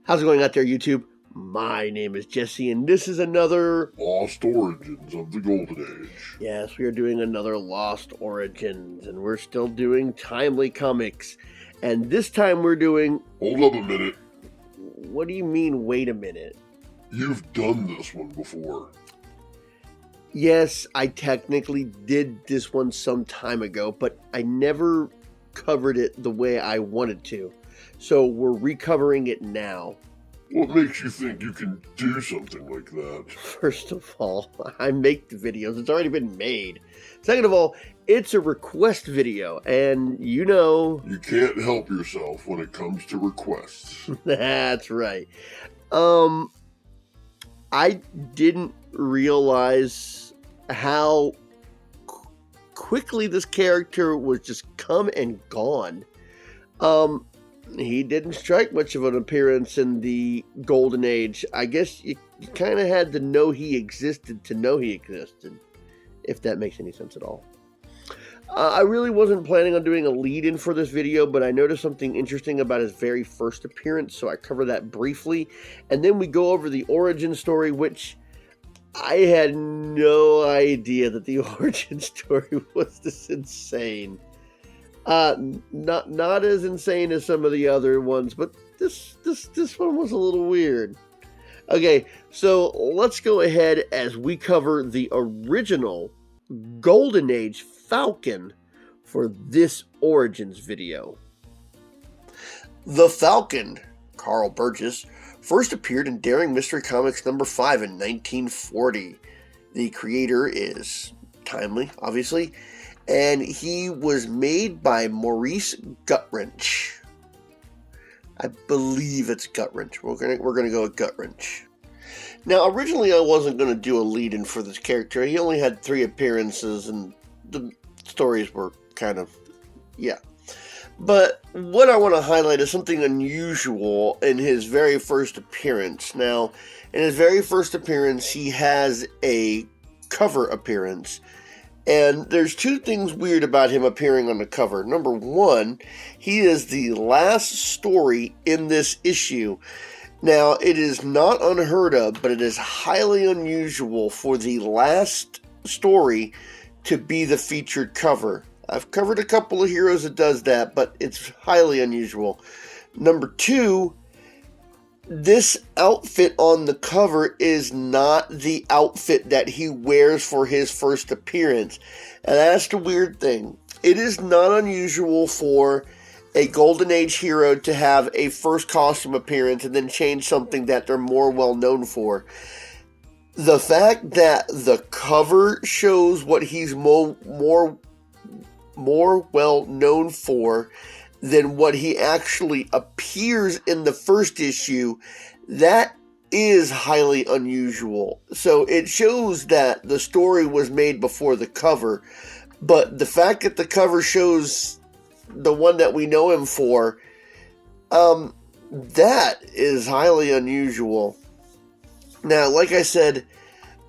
How's it going out there, YouTube? My name is Jesse, and this is another Lost Origins of the Golden Age. Yes, we are doing another Lost Origins, and we're still doing Timely Comics. And this time we're doing... Hold up a minute. What do you mean, wait a minute? You've done this one before. Yes, I technically did this one some time ago, but I never covered it the way I wanted to. So we're recovering it now. What makes you think you can do something like that? First of all, I make the videos. It's already been made. Second of all, it's a request video, and you know... You can't help yourself when it comes to requests. That's right. I didn't realize how quickly this character was just come and gone. He didn't strike much of an appearance in the Golden Age. I guess you kind of had to know he existed to know he existed, if that makes any sense at all. I really wasn't planning on doing a lead-in for this video, but I noticed something interesting about his very first appearance, so I cover that briefly. And then we go over the origin story, which I had no idea that the origin story was this insane. Not as insane as some of the other ones, but this one was a little weird. Okay, so let's go ahead as we cover the original Golden Age Falcon for this Origins video. The Falcon, Carl Burgess, first appeared in Daring Mystery Comics number 5 in 1940. The creator is Timely, obviously, and he was made by Maurice Gutwrench. I believe it's Gutwrench. We're gonna go with Gutwrench. Now, originally I wasn't going to do a lead-in for this character. He only had 3 appearances, and the stories were kind of, yeah. But what I want to highlight is something unusual in his very first appearance. Now, in his very first appearance, he has a cover appearance. And there's 2 things weird about him appearing on the cover. Number 1, he is the last story in this issue. Now, it is not unheard of, but it is highly unusual for the last story to be the featured cover. I've covered a couple of heroes that does that, but it's highly unusual. Number 2, this outfit on the cover is not the outfit that he wears for his first appearance. And that's the weird thing. It is not unusual for a Golden Age hero to have a first costume appearance and then change something that they're more well known for. The fact that the cover shows what he's more well known for than what he actually appears in the first issue, that is highly unusual. So it shows that the story was made before the cover, but the fact that the cover shows the one that we know him for, that is highly unusual. Now, like I said,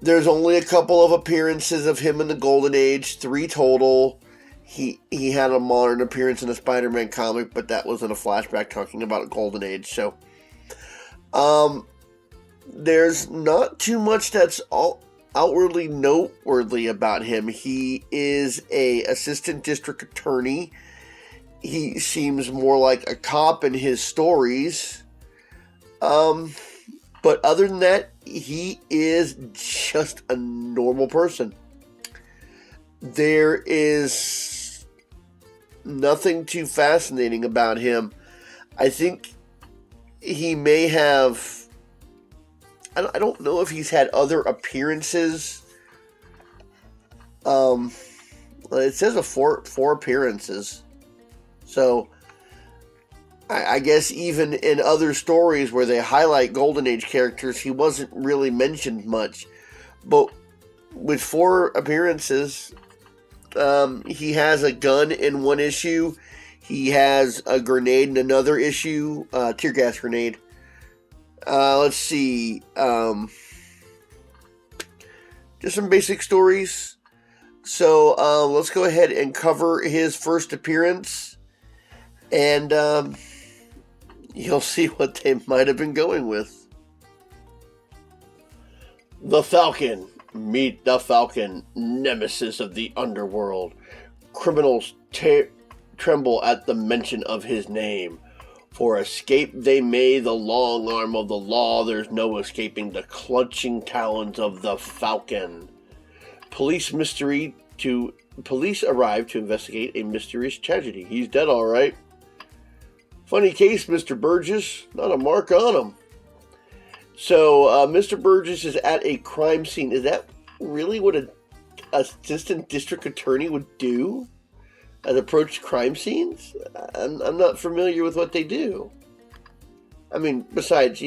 there's only a couple of appearances of him in the Golden Age, 3 total. He had a modern appearance in a Spider-Man comic, but that was in a flashback talking about a Golden Age. So, there's not too much that's outwardly noteworthy about him. He is a assistant district attorney. He seems more like a cop in his stories. But other than that, he is just a normal person. There is nothing too fascinating about him. I think he may have... I don't know if he's had other appearances. It says 4 appearances. So, I guess even in other stories where they highlight Golden Age characters, he wasn't really mentioned much. But with 4 appearances, he has a gun in one issue. He has a grenade in another issue, tear gas grenade. Let's see. Just some basic stories. So, let's go ahead and cover his first appearance. And You'll see what they might have been going with. The Falcon. Meet the Falcon, nemesis of the underworld. Criminals tremble at the mention of his name. For escape they may the long arm of the law, there's no escaping the clutching talons of the Falcon. Police arrive to investigate a mysterious tragedy. He's dead, all right. Funny case, Mr. Burgess. Not a mark on him. So, Mr. Burgess is at a crime scene. Is that really what an assistant district attorney would do? As approach crime scenes? I'm not familiar with what they do. I mean, besides,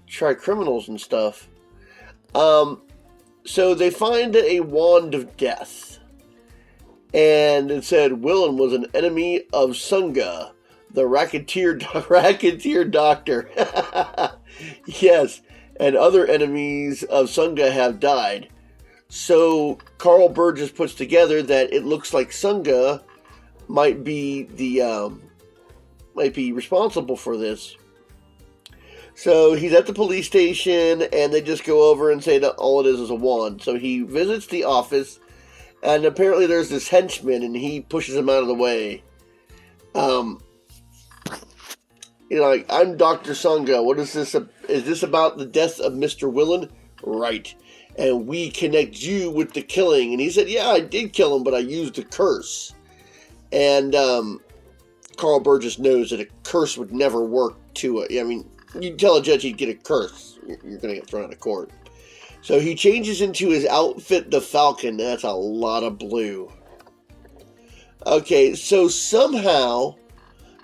try criminals and stuff. So they find a wand of death. And it said, Willen was an enemy of Sunga, the racketeer doctor. Yes, and other enemies of Sunga have died. So Carl Burgess puts together that it looks like Sunga might be responsible for this. So he's at the police station, and they just go over and say that all it is a wand. So he visits the office, and apparently there's this henchman, and he pushes him out of the way. Like, I'm Dr. Sunga. What is this? Is this about the death of Mr. Willen? Right. And we connect you with the killing. And he said, yeah, I did kill him, but I used a curse. And Carl Burgess knows that a curse would never work to it. I mean, you tell a judge he'd get a curse, you're going to get thrown out of court. So he changes into his outfit, the Falcon. That's a lot of blue. Okay, so somehow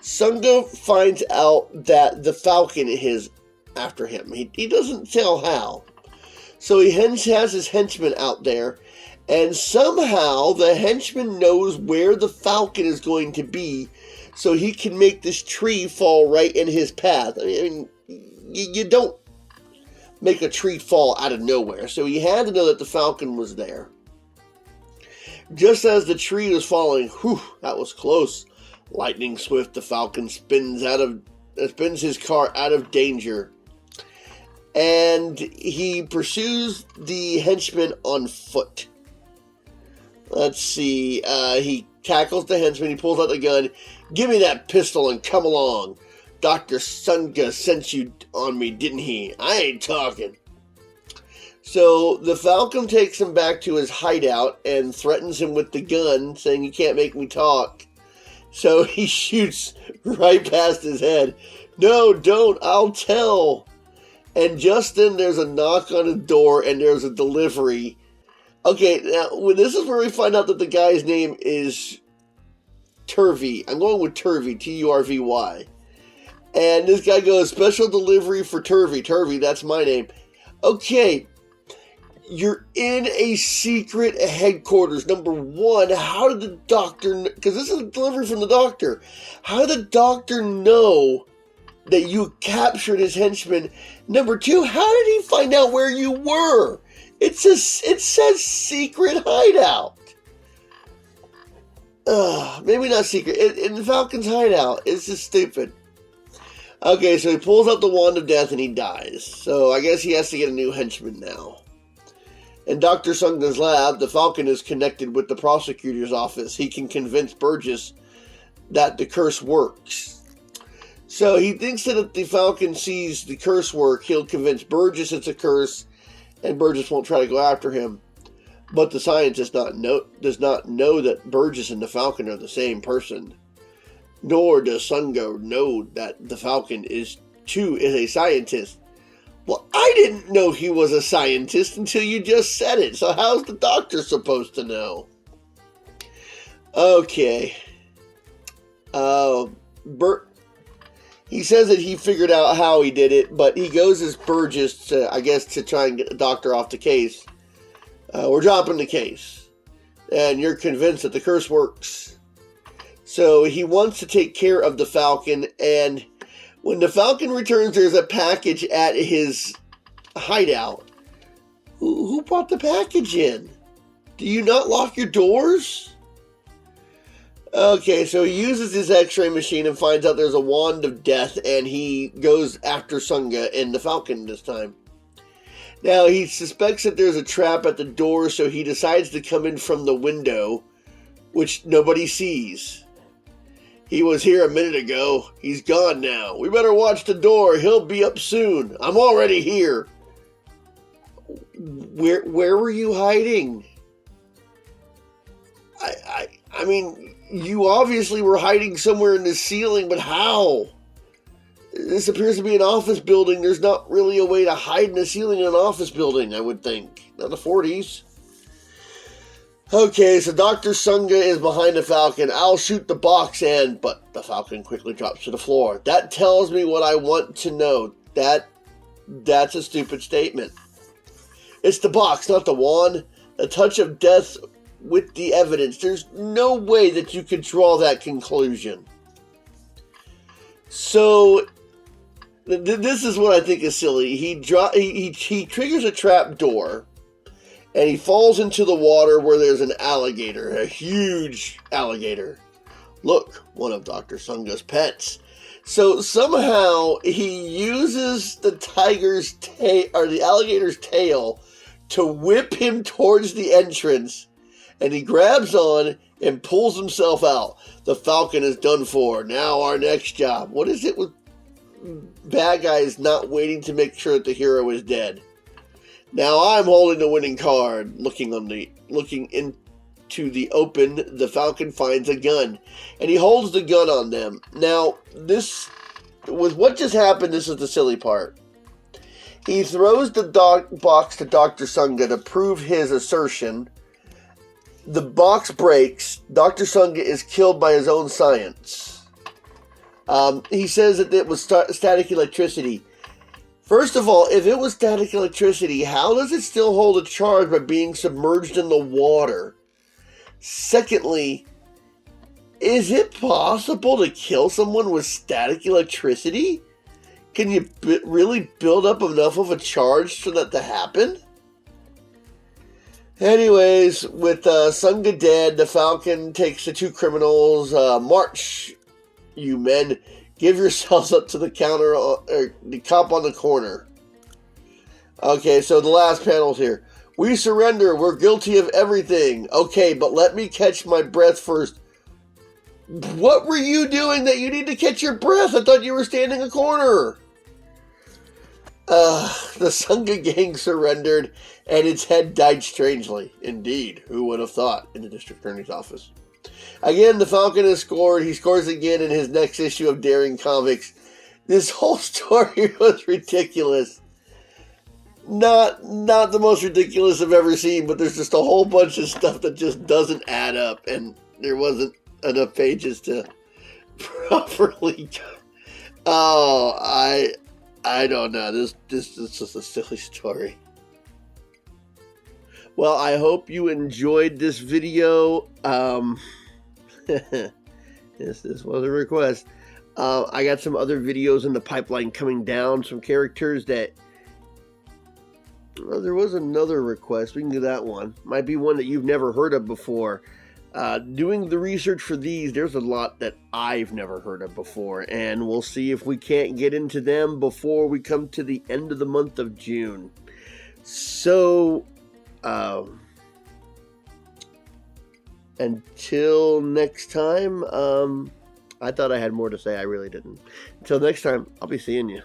Sunga finds out that the Falcon is after him. He doesn't tell how. So he has his henchman out there, and somehow the henchman knows where the Falcon is going to be, so he can make this tree fall right in his path. I mean, you don't make a tree fall out of nowhere, so he had to know that the Falcon was there. Just as the tree was falling, whew, that was close. Lightning swift, the Falcon spins his car out of danger. And he pursues the henchman on foot. Let's see. He tackles the henchman. He pulls out the gun. Give me that pistol and come along. Dr. Sunga sent you on me, didn't he? I ain't talking. So the Falcon takes him back to his hideout and threatens him with the gun, saying, you can't make me talk. So he shoots right past his head. No, don't. I'll tell. And just then there's a knock on the door and there's a delivery. Okay, now this is where we find out that the guy's name is Turvey. I'm going with Turvey, Turvy. And this guy goes, special delivery for Turvey. Turvey, that's my name. Okay, you're in a secret headquarters. Number one, how did the doctor, because this is a delivery from the doctor, how did the doctor know that you captured his henchman? Number two, how did he find out where you were? It says secret hideout. Maybe not secret. In the Falcon's hideout. It's just stupid. Okay, so he pulls out the wand of death and he dies. So I guess he has to get a new henchman now. In Dr. Sunga's lab, the Falcon is connected with the prosecutor's office. He can convince Burgess that the curse works. So he thinks that if the Falcon sees the curse work, he'll convince Burgess it's a curse, and Burgess won't try to go after him. But the scientist does not know that Burgess and the Falcon are the same person. Nor does Sunga know that the Falcon is a scientist. Well, I didn't know he was a scientist until you just said it. So how's the doctor supposed to know? Okay. He says that he figured out how he did it, but he goes as Burgess to try and get the doctor off the case. We're dropping the case. And you're convinced that the curse works. So he wants to take care of the Falcon, and when the Falcon returns, there's a package at his hideout. Who brought the package in? Do you not lock your doors? Okay, so he uses his x-ray machine and finds out there's a wand of death, and he goes after Sunga and the Falcon this time. Now, he suspects that there's a trap at the door, so he decides to come in from the window, which nobody sees. He was here a minute ago. He's gone now. We better watch the door. He'll be up soon. I'm already here. Where were you hiding? I mean, you obviously were hiding somewhere in the ceiling, but how? This appears to be an office building. There's not really a way to hide in the ceiling in an office building, I would think. Not the 40s. Okay, so Dr. Sunga is behind the Falcon. I'll shoot the box and... But the Falcon quickly drops to the floor. That tells me what I want to know. That's a stupid statement. It's the box, not the wand. The touch of death with the evidence. There's no way that you could draw that conclusion. So... This is what I think is silly. He triggers a trap door, and he falls into the water where there's an alligator, a huge alligator. Look, one of Dr. Sunga's pets. So somehow he uses the tiger's tail or the alligator's tail to whip him towards the entrance, and he grabs on and pulls himself out. The Falcon is done for. Now our next job. What is it with bad guys not waiting to make sure that the hero is dead? Now I'm holding the winning card. Looking into the open, the Falcon finds a gun, and he holds the gun on them. Now, this with what just happened, this is the silly part. He throws the box to Dr. Sunga to prove his assertion. The box breaks. Dr. Sunga is killed by his own science. He says that it was static electricity. First of all, if it was static electricity, how does it still hold a charge by being submerged in the water? Secondly, is it possible to kill someone with static electricity? Can you really build up enough of a charge for that to happen? Anyways, with Sunga dead, the Falcon takes the two criminals. March, you men. Give yourselves up to the counter, or the cop on the corner. Okay, so the last panel's here. We surrender. We're guilty of everything. Okay, but let me catch my breath first. What were you doing that you need to catch your breath? I thought you were standing a corner. The Sunga gang surrendered, and its head died strangely. Indeed, who would have thought, in the district attorney's office. Again, the Falcon has scored. He scores again in his next issue of Daring Comics. This whole story was ridiculous. Not the most ridiculous I've ever seen, but there's just a whole bunch of stuff that just doesn't add up, and there wasn't enough pages to properly... Oh, I don't know. This is just a silly story. Well, I hope you enjoyed this video. This was a request. I got some other videos in the pipeline coming down. Some characters that... Well, there was another request. We can do that one. Might be one that you've never heard of before. Doing the research for these, there's a lot that I've never heard of before. And we'll see if we can't get into them before we come to the end of the month of June. So... until next time, I thought I had more to say. I really didn't. Until next time, I'll be seeing you.